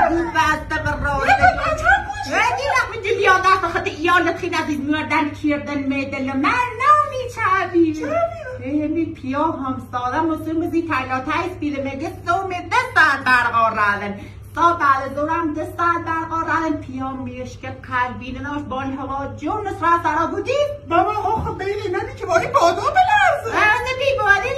بود بسته به راسته ودی رقم جلیان دست خطی ایالت خیلی عزیز میوردن کردن میدل من نامی چابی می پیا همساله مسلمزی تلاتایس بیره میگه سومی 10 ساعت برقرار رادن تا بعد زورم 10 ساعت برقرار رادن پیا میشکل قلبی ناش بان هوا جون نصر سرا بودی بابا آخه بیلی نمی که باری بادا بلرزه بی باری